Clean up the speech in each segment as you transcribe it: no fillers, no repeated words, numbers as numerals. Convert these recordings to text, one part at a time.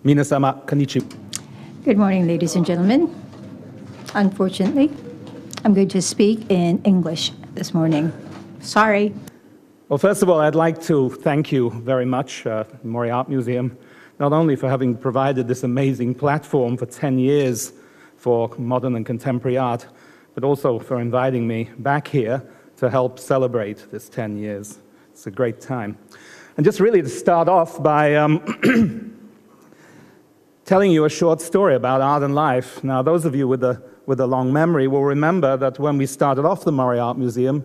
Minasama konnichiwa. Good morning, ladies and gentlemen. Unfortunately, I'm going to speak in English this morning. Sorry. Well, first of all, I'd like to thank you very much, Mori Art Museum, not only for having provided this amazing platform for 10 years for modern and contemporary art, but also for inviting me back here to help celebrate this 10 years. It's a great time. And just really to start off by telling you a short story about art and life. Now, those of you with a long memory will remember that when we started off the Mori Art Museum,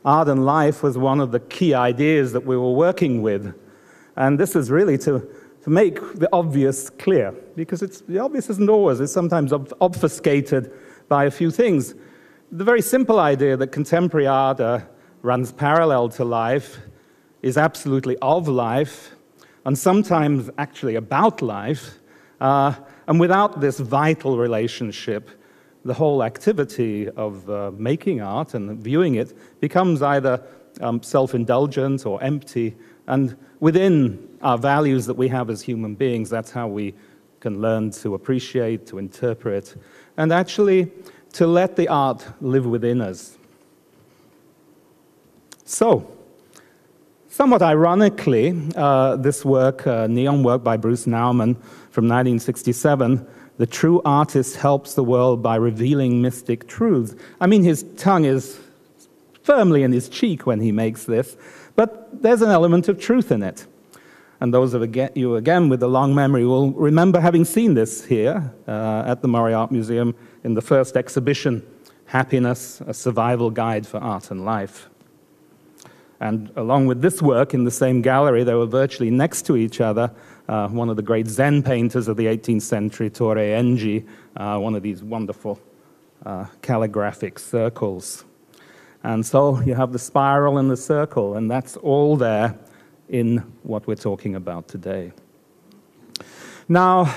art and life was one of the key ideas that we were working with. And this is really to make the obvious clear, because the obvious isn't always, it's sometimes obfuscated by a few things. The very simple idea that contemporary art runs parallel to life, is absolutely of life, and sometimes actually about life, and without this vital relationship, the whole activity of making art and viewing it becomes either self-indulgent or empty, and within our values that we have as human beings, that's how we can learn to appreciate, to interpret, and actually to let the art live within us. So, somewhat ironically, this work, neon work by Bruce Nauman from 1967, "The true artist helps the world by revealing mystic truths." I mean, his tongue is firmly in his cheek when he makes this, but there's an element of truth in it. And those of you, again, with a long memory will remember having seen this here at the Mori Art Museum in the first exhibition, Happiness, a Survival Guide for Art and Life. And along with this work in the same gallery, they were virtually next to each other, one of the great Zen painters of the 18th century, Torei Enji, one of these wonderful calligraphic circles. And so you have the spiral and the circle, and that's all there in what we're talking about today. Now,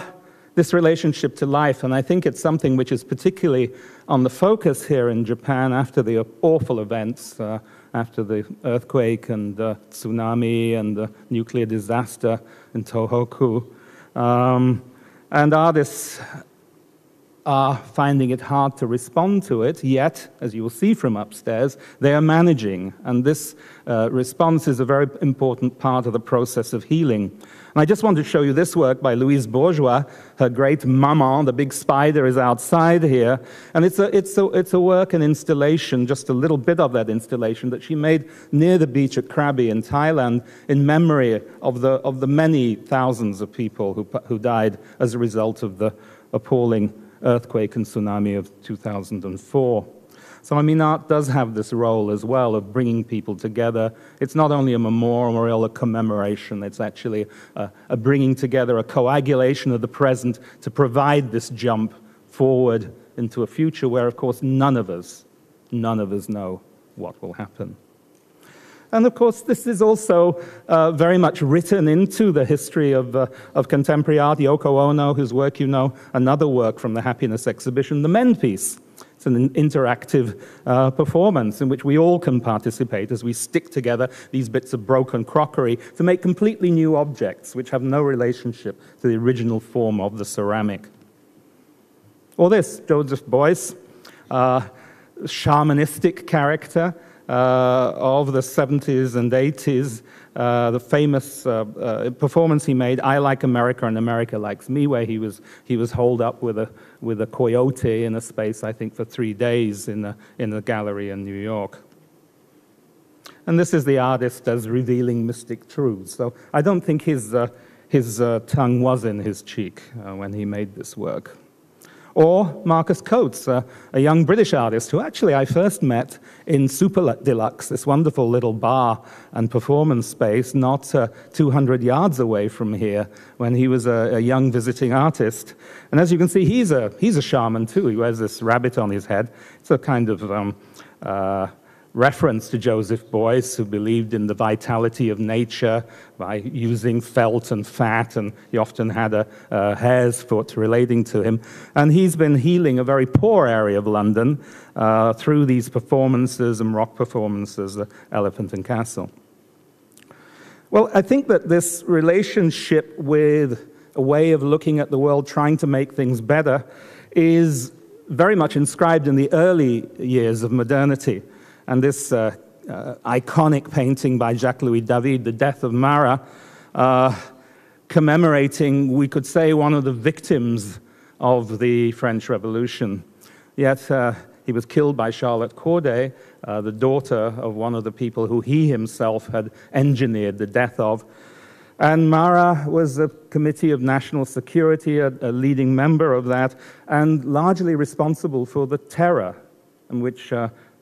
this relationship to life, and I think it's something which is particularly on the focus here in Japan after the awful events, after the earthquake and the tsunami and the nuclear disaster in Tohoku. And artists are finding it hard to respond to it, yet, as you will see from upstairs, they are managing. And this response is a very important part of the process of healing. And I just want to show you this work by Louise Bourgeois, her great Maman, the big spider is outside here. And it's a work, an installation, just a little bit of that installation that she made near the beach at Krabi in Thailand in memory of the many thousands of people who died as a result of the appalling earthquake and tsunami of 2004. So, I mean, art does have this role as well of bringing people together. It's not only a memorial, a commemoration, it's actually a bringing together, a coagulation of the present to provide this jump forward into a future where, of course, none of us know what will happen. And of course, this is also very much written into the history of contemporary art. Yoko Ono, whose work you know, another work from the Happiness exhibition, The Men Piece. It's an interactive performance in which we all can participate as we stick together these bits of broken crockery to make completely new objects which have no relationship to the original form of the ceramic. Or this, Joseph Beuys, shamanistic character, of the 70s and 80s, the famous performance he made, "I Like America and America Likes Me," where he was holed up with a coyote in a space, I think, for 3 days in a gallery in New York. And this is the artist as revealing mystic truths. So I don't think his tongue was in his cheek when he made this work. Or Marcus Coates, a young British artist who actually I first met in Super Deluxe, this wonderful little bar and performance space not 200 yards away from here when he was a young visiting artist. And as you can see, he's a shaman too. He wears this rabbit on his head. It's a kind of reference to Joseph Beuys, who believed in the vitality of nature by using felt and fat, and he often had a hare's foot relating to him. And he's been healing a very poor area of London through these performances and rock performances, the Elephant and Castle. Well, I think that this relationship with a way of looking at the world, trying to make things better, is very much inscribed in the early years of modernity. And this iconic painting by Jacques-Louis David, The Death of Marat, commemorating, we could say, one of the victims of the French Revolution. Yet he was killed by Charlotte Corday, the daughter of one of the people who he himself had engineered the death of. And Marat was a Committee of National Security, a leading member of that, and largely responsible for the terror in which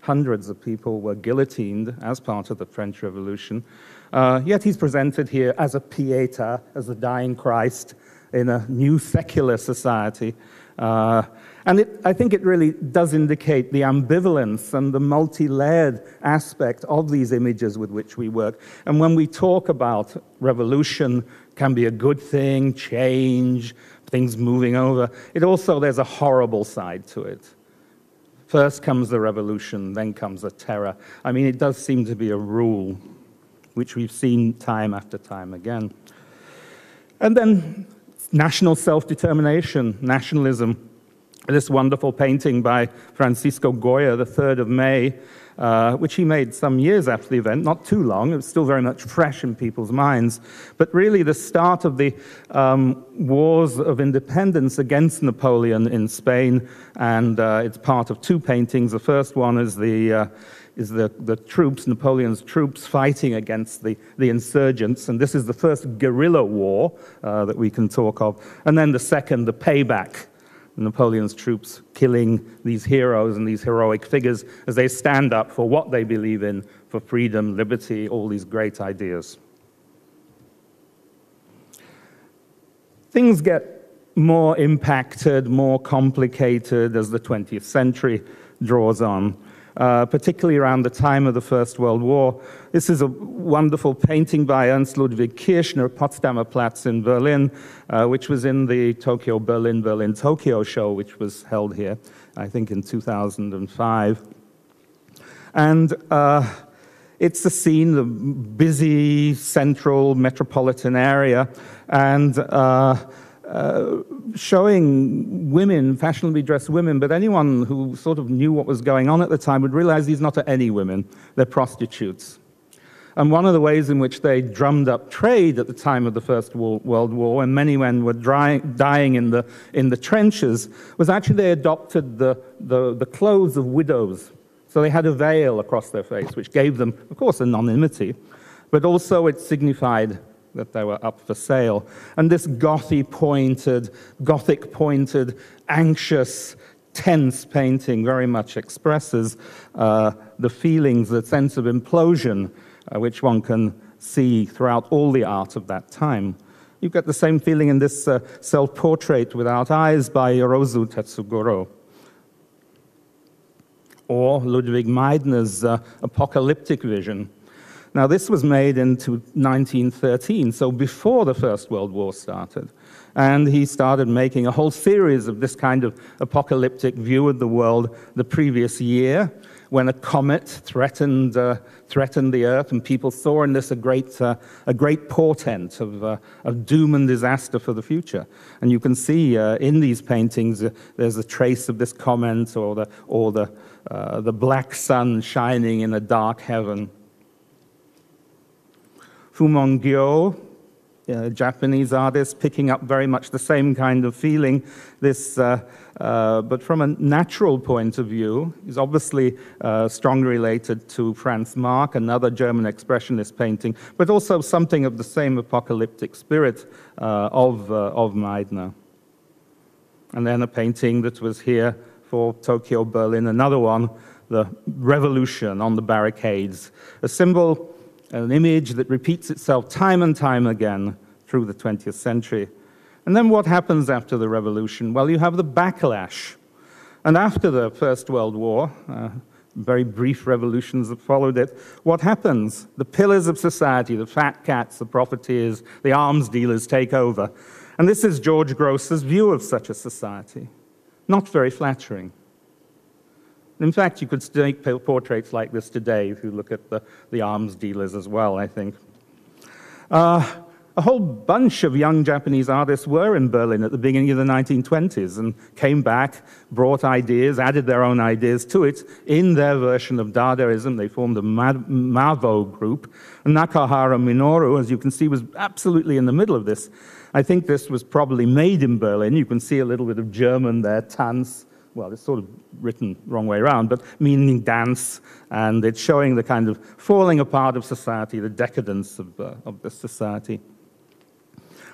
hundreds of people were guillotined as part of the French Revolution. Yet he's presented here as a Pieta, as a dying Christ in a new secular society. And I think it really does indicate the ambivalence and the multi-layered aspect of these images with which we work. And when we talk about revolution, can be a good thing, change, things moving over, there's a horrible side to it. First comes the revolution, then comes the terror. I mean, it does seem to be a rule, which we've seen time after time again. And then national self-determination, nationalism. This wonderful painting by Francisco Goya, the 3rd of May, which he made some years after the event, not too long. It was still very much fresh in people's minds. But really the start of the wars of independence against Napoleon in Spain, and it's part of two paintings. The first one is the troops, Napoleon's troops, fighting against the insurgents, and this is the first guerrilla war that we can talk of. And then the second, the payback, Napoleon's troops killing these heroes and these heroic figures as they stand up for what they believe in, for freedom, liberty, all these great ideas. Things get more impacted, more complicated as the 20th century draws on. Particularly around the time of the First World War. This is a wonderful painting by Ernst Ludwig Kirchner, Potsdamer Platz in Berlin, which was in the Berlin-Tokyo show, which was held here, I think, in 2005. And it's a scene, the busy central metropolitan area, and showing women, fashionably dressed women, but anyone who sort of knew what was going on at the time would realize these are not any women, they're prostitutes. And one of the ways in which they drummed up trade at the time of the First World War, when many men were dying in the trenches, was actually they adopted the clothes of widows. So they had a veil across their face, which gave them, of course, anonymity, but also it signified that they were up for sale. And this Gothic-pointed, anxious, tense painting very much expresses the feelings, the sense of implosion, which one can see throughout all the art of that time. You get the same feeling in this self-portrait without eyes by Yorozu Tetsugoro. Or Ludwig Meidner's Apocalyptic Vision. Now, this was made in 1913, so before the First World War started. And he started making a whole series of this kind of apocalyptic view of the world the previous year, when a comet threatened the Earth, and people saw in this a great portent of doom and disaster for the future. And you can see in these paintings there's a trace of this comet, or the black sun shining in a dark heaven. Fumongyo, a Japanese artist, picking up very much the same kind of feeling. But from a natural point of view, is obviously strongly related to Franz Marc, another German expressionist painting, but also something of the same apocalyptic spirit of Meidner. And then a painting that was here for Tokyo, Berlin, another one, the revolution on the barricades, a symbol, an image that repeats itself time and time again through the 20th century. And then what happens after the revolution? Well, you have the backlash. And after the First World War, very brief revolutions that followed it, what happens? The pillars of society, the fat cats, the profiteers, the arms dealers take over. And this is George Gross's view of such a society. Not very flattering. In fact, you could make portraits like this today if you look at the arms dealers as well, I think. a whole bunch of young Japanese artists were in Berlin at the beginning of the 1920s and came back, brought ideas, added their own ideas to it in their version of Dadaism. They formed a MAVO group. And Nakahara Minoru, as you can see, was absolutely in the middle of this. I think this was probably made in Berlin. You can see a little bit of German there, Tanz. Well, it's sort of written wrong way around, but meaning dance, and it's showing the kind of falling apart of society, the decadence of the society.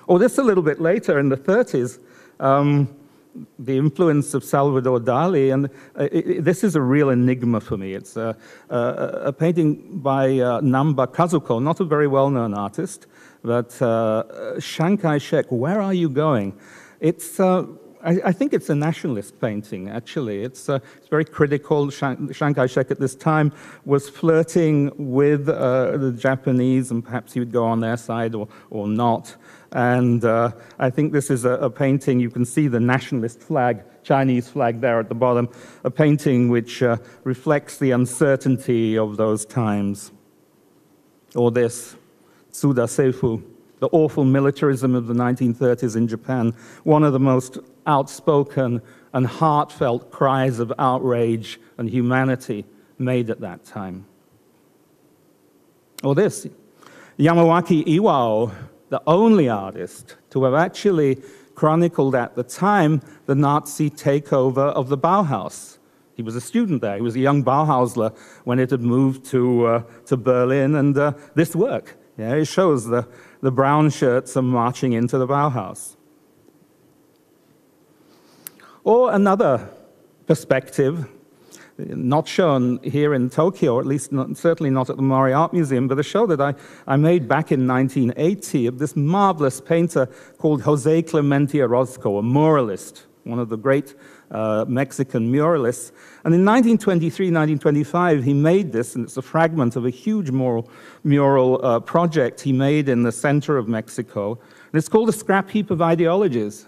Or this a little bit later, in the 30s, the influence of Salvador Dali, and this is a real enigma for me. It's a painting by Namba Kazuko, not a very well-known artist, but Chiang Kai-shek, Where Are You Going? It's I think it's a nationalist painting, actually. It's very critical. Chiang Kai-shek at this time was flirting with the Japanese, and perhaps he would go on their side or not. And I think this is a painting, you can see the nationalist flag, Chinese flag there at the bottom, a painting which reflects the uncertainty of those times. Or this, Tsuda Seifu, the awful militarism of the 1930s in Japan, one of the most outspoken and heartfelt cries of outrage and humanity made at that time. Or this, Yamawaki Iwao, the only artist to have actually chronicled at the time the Nazi takeover of the Bauhaus. He was a student there. He was a young Bauhausler when it had moved to Berlin, and this work, it shows the brown shirts are marching into the Bauhaus. Or another perspective, not shown here in Tokyo, or at least certainly not at the Mori Art Museum, but a show that I made back in 1980 of this marvelous painter called Jose Clemente Orozco, a muralist, one of the great Mexican muralists. And in 1923, 1925, he made this, and it's a fragment of a huge mural project he made in the center of Mexico. And it's called A Scrap Heap of Ideologies.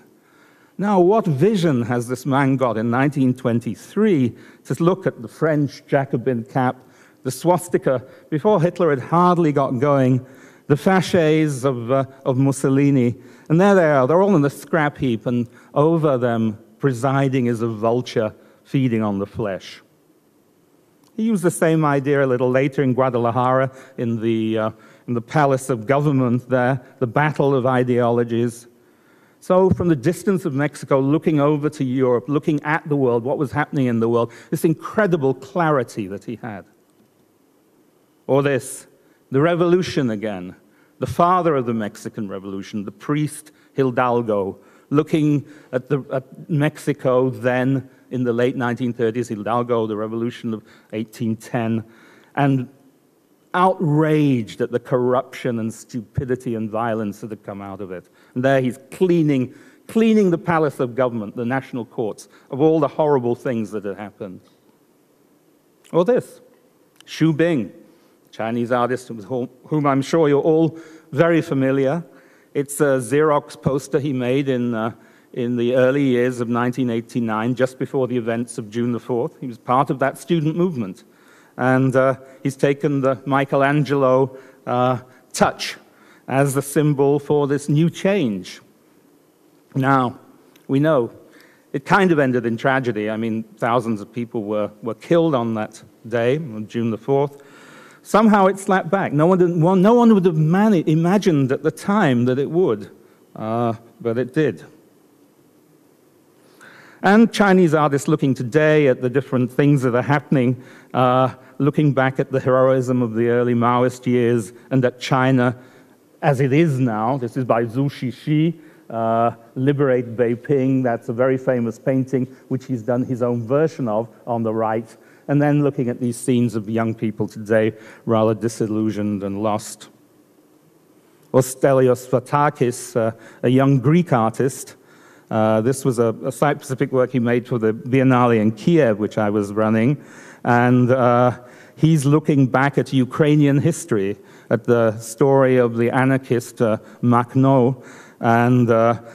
Now, what vision has this man got in 1923 to look at the French Jacobin cap, the swastika, before Hitler had hardly got going, the fasces of Mussolini, and there they are, they're all in the scrap heap, and over them presiding is a vulture feeding on the flesh. He used the same idea a little later in Guadalajara, in the Palace of Government there, the battle of ideologies. So from the distance of Mexico, looking over to Europe, looking at the world, what was happening in the world, this incredible clarity that he had. Or this, the revolution again, the father of the Mexican Revolution, the priest Hidalgo, looking at Mexico then in the late 1930s, Hidalgo, the revolution of 1810, and outraged at the corruption and stupidity and violence that had come out of it. And there he's cleaning the palace of government, the national courts, of all the horrible things that had happened. Or this, Xu Bing, Chinese artist with whom I'm sure you're all very familiar. It's a Xerox poster he made in the early years of 1989, just before the events of June the 4th. He was part of that student movement. And he's taken the Michelangelo touch as the symbol for this new change. Now, we know it kind of ended in tragedy. I mean, thousands of people were killed on that day, on June the 4th. Somehow it slapped back. No one would have imagined at the time that it would, but it did. And Chinese artists looking today at the different things that are happening, looking back at the heroism of the early Maoist years and at China as it is now. This is by Zhu Xixi, Liberate Beiping. That's a very famous painting, which he's done his own version of on the right. And then looking at these scenes of young people today, rather disillusioned and lost. Or Stelios Vatakis, a young Greek artist. This was a site-specific work he made for the Biennale in Kiev, which I was running. And he's looking back at Ukrainian history, at the story of the anarchist Makhno, and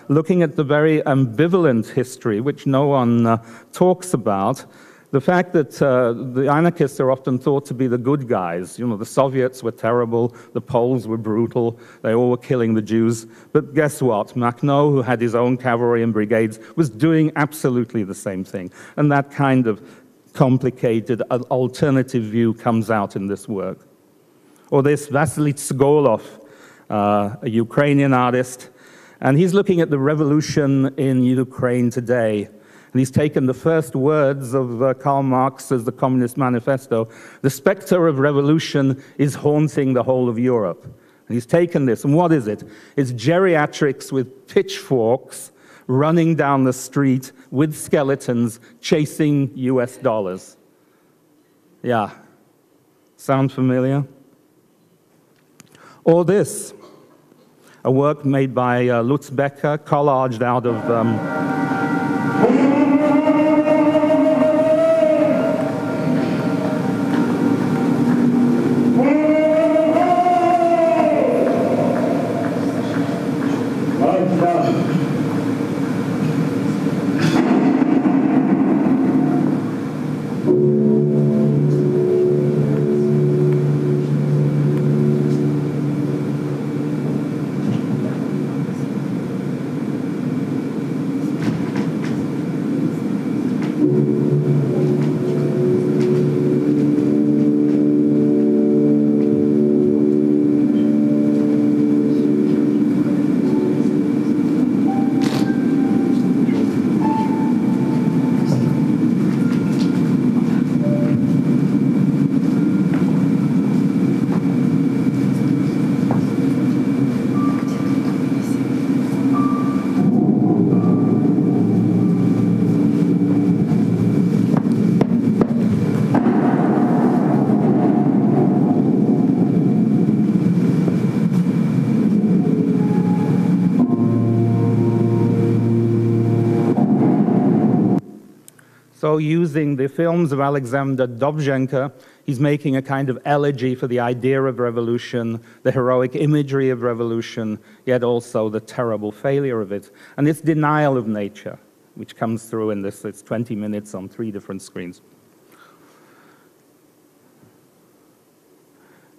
looking at the very ambivalent history, which no one talks about, The fact that the anarchists are often thought to be the good guys. You know, the Soviets were terrible, the Poles were brutal, they all were killing the Jews. But guess what? Makhno, who had his own cavalry and brigades, was doing absolutely the same thing. And that kind of complicated alternative view comes out in this work. Or this Vasily Tsgolov, a Ukrainian artist, and he's looking at the revolution in Ukraine today. And he's taken the first words of Karl Marx's The Communist Manifesto. The specter of revolution is haunting the whole of Europe. And he's taken this, and what is it? It's geriatrics with pitchforks running down the street with skeletons chasing US dollars. Yeah. Sound familiar? Or this, a work made by Lutz Becker, collaged out of So using the films of Alexander Dovzhenko, he's making a kind of elegy for the idea of revolution, the heroic imagery of revolution, yet also the terrible failure of it, and its denial of nature, which comes through in this. It's 20 minutes on 3 different screens.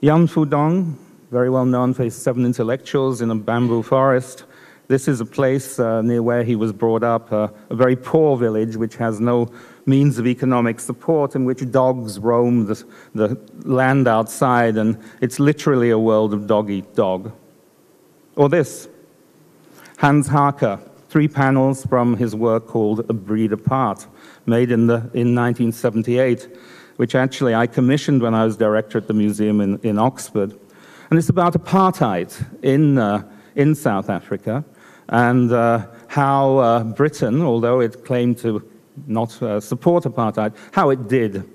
Yan Fudong, very well known for his 7 intellectuals in a bamboo forest. This is a place near where he was brought up, a very poor village which has no means of economic support, in which dogs roam the land outside, and it's literally a world of dog eat dog. Or this, Hans Harker, 3 panels from his work called A Breed Apart, made in 1978, which actually I commissioned when I was director at the museum in Oxford. And it's about apartheid in South Africa, and how Britain, although it claimed to not support apartheid, how it did.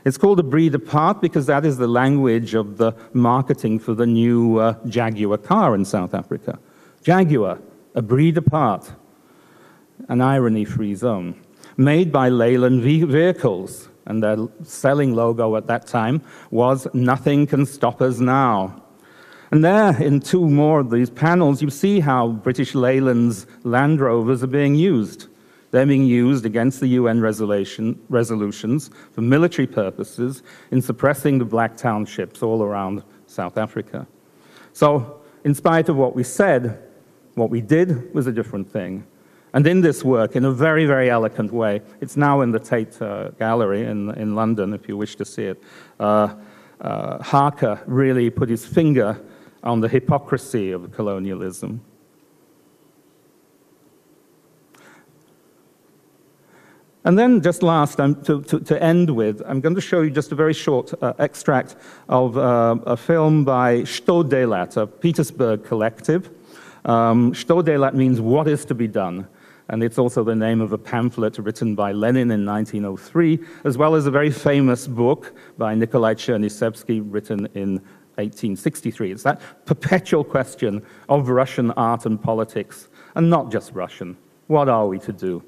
It's called A Breed Apart because that is the language of the marketing for the new Jaguar car in South Africa. Jaguar, a breed apart, an irony-free zone, made by Leyland Vehicles, and their selling logo at that time was "Nothing Can Stop Us Now." And there, in 2 more of these panels, you see how British Leyland's Land Rovers are being used. They're being used against the UN resolutions for military purposes in suppressing the black townships all around South Africa. So, in spite of what we said, what we did was a different thing. And in this work, in a very, very eloquent way, it's now in the Tate Gallery in London, if you wish to see it, Harker really put his finger on the hypocrisy of colonialism. And then, just last, to end with, I'm going to show you just a very short extract of a film by Što Delat, a Petersburg collective. Što Delat means what is to be done, and it's also the name of a pamphlet written by Lenin in 1903, as well as a very famous book by Nikolai Chernyshevsky written in 1863. It's that perpetual question of Russian art and politics, and not just Russian. What are we to do?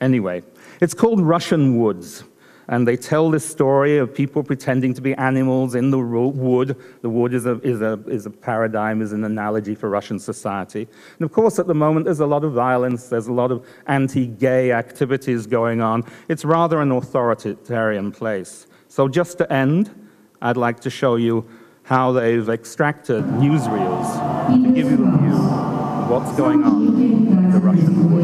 Anyway, it's called Russian Woods, And they tell this story of people pretending to be animals in the wood. The wood is a paradigm, is an analogy for Russian society. And of course, at the moment, there's a lot of violence. There's a lot of anti-gay activities going on. It's rather an authoritarian place. So just to end, I'd like to show you how they've extracted newsreels to give you a view of what's going on in the Russian wood.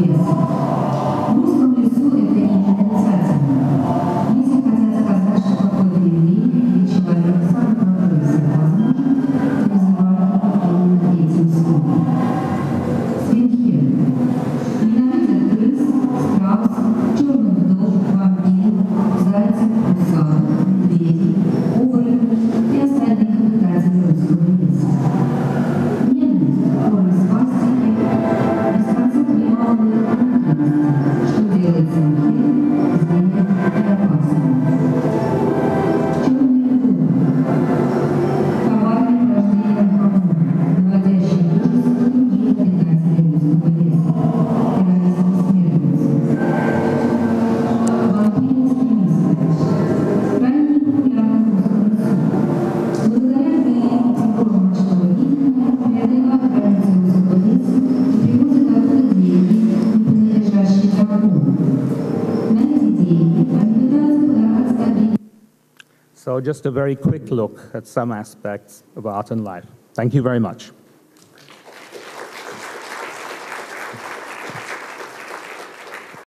So just a very quick look at some aspects of art and life. Thank you very much.